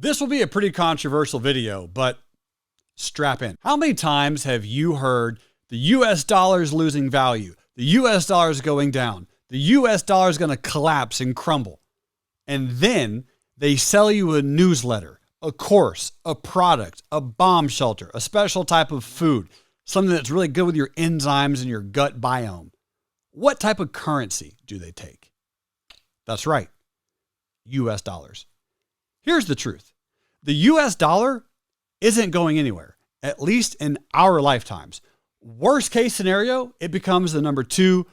This will be a pretty controversial video, but strap in. How many times have you heard the US dollar is losing value? The US dollar is going down. The US dollar is going to collapse and crumble. And then they sell you a newsletter, a course, a product, a bomb shelter, a special type of food, something that's really good with your enzymes and your gut biome. What type of currency do they take? That's right, US dollars. Here's the truth. The US dollar isn't going anywhere, at least in our lifetimes. Worst case scenario, it becomes the number 2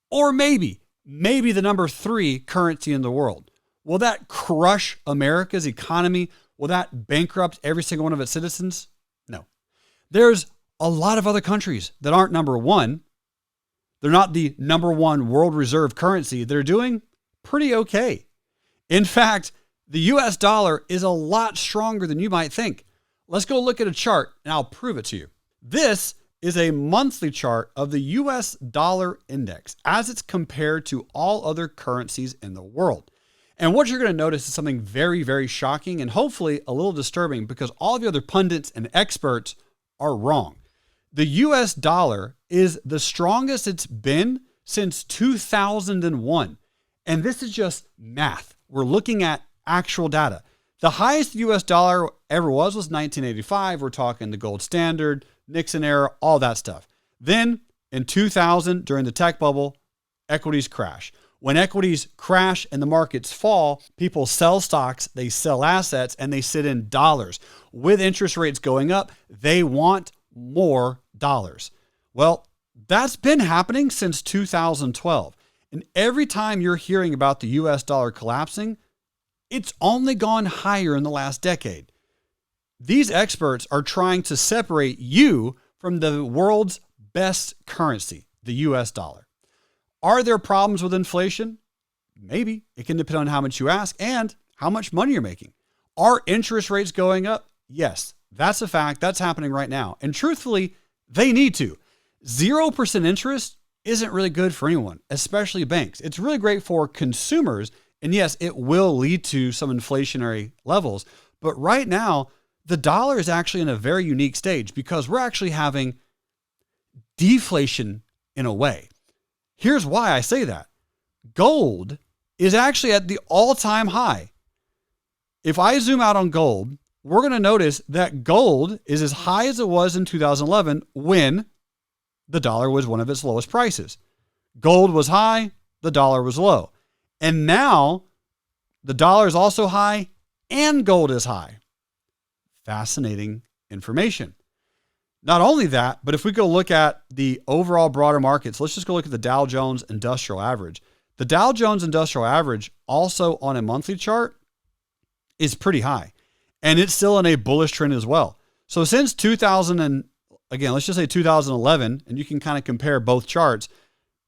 or maybe the number 3 currency in the world. Will that crush America's economy? Will that bankrupt every single one of its citizens? No. There's a lot of other countries that aren't number 1. They're not the number 1 world reserve currency. They're doing pretty okay. In fact, the US dollar is a lot stronger than you might think. Let's go look at a chart and I'll prove it to you. This is a monthly chart of the US dollar index as it's compared to all other currencies in the world. And what you're going to notice is something very, very shocking and hopefully a little disturbing because all the other pundits and experts are wrong. The US dollar is the strongest it's been since 2001. And this is just math. We're looking at actual data. The highest US dollar ever was 1985. We're talking the gold standard, Nixon era, all that stuff. Then in 2000, during the tech bubble, equities crash. When equities crash and the markets fall, people sell stocks, they sell assets, and they sit in dollars. With interest rates going up, they want more dollars. Well, that's been happening since 2012. And every time you're hearing about the US dollar collapsing, it's only gone higher in the last decade. These experts are trying to separate you from the world's best currency, the US dollar. Are there problems with inflation? Maybe. It can depend on how much you ask and how much money you're making. Are interest rates going up? Yes, that's a fact. That's happening right now. And truthfully, they need to. 0% interest isn't really good for anyone, especially banks. It's really great for consumers. And yes, it will lead to some inflationary levels. But right now, the dollar is actually in a very unique stage because we're actually having deflation in a way. Here's why I say that. Gold is actually at the all-time high. If I zoom out on gold, we're going to notice that gold is as high as it was in 2011 when the dollar was one of its lowest prices. Gold was high, the dollar was low. And now the dollar is also high and gold is high. Fascinating information. Not only that, but if we go look at the overall broader markets, let's just go look at the Dow Jones Industrial Average. The Dow Jones Industrial Average also on a monthly chart is pretty high. And it's still in a bullish trend as well. So since 2011, and you can kind of compare both charts,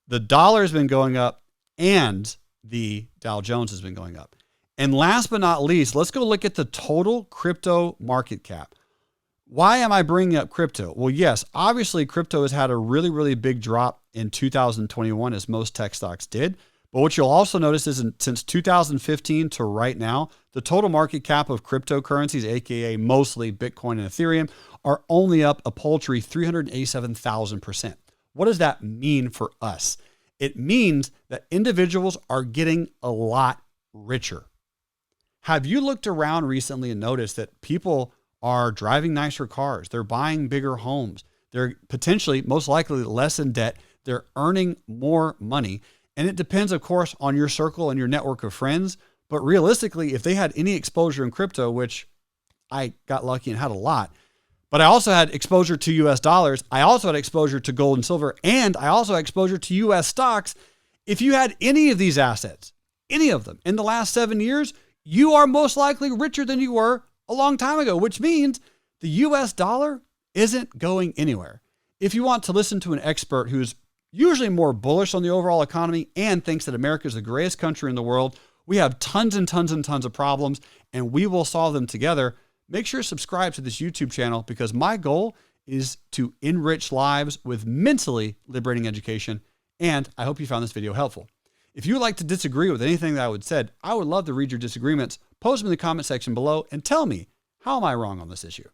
the dollar has been going up and the Dow Jones has been going up. And last but not least, let's go look at the total crypto market cap. Why am I bringing up crypto? Well, yes, obviously crypto has had a really, really big drop in 2021 as most tech stocks did. But what you'll also notice is since 2015 to right now, the total market cap of cryptocurrencies, aka mostly Bitcoin and Ethereum, are only up a paltry 387,000%. What does that mean for us? It means that individuals are getting a lot richer. Have you looked around recently and noticed that people are driving nicer cars? They're buying bigger homes. They're potentially, most likely, less in debt. They're earning more money. And it depends, of course, on your circle and your network of friends. But realistically, if they had any exposure in crypto, which I got lucky and had a lot, but I also had exposure to US dollars. I also had exposure to gold and silver, and I also had exposure to US stocks. If you had any of these assets, any of them in the last 7 years, you are most likely richer than you were a long time ago, which means the US dollar isn't going anywhere. If you want to listen to an expert who's usually more bullish on the overall economy and thinks that America is the greatest country in the world, we have tons and tons and tons of problems, and we will solve them together. Make sure to subscribe to this YouTube channel because my goal is to enrich lives with mentally liberating education, and I hope you found this video helpful. If you would like to disagree with anything that I would said, I would love to read your disagreements. Post them in the comment section below and tell me, how am I wrong on this issue?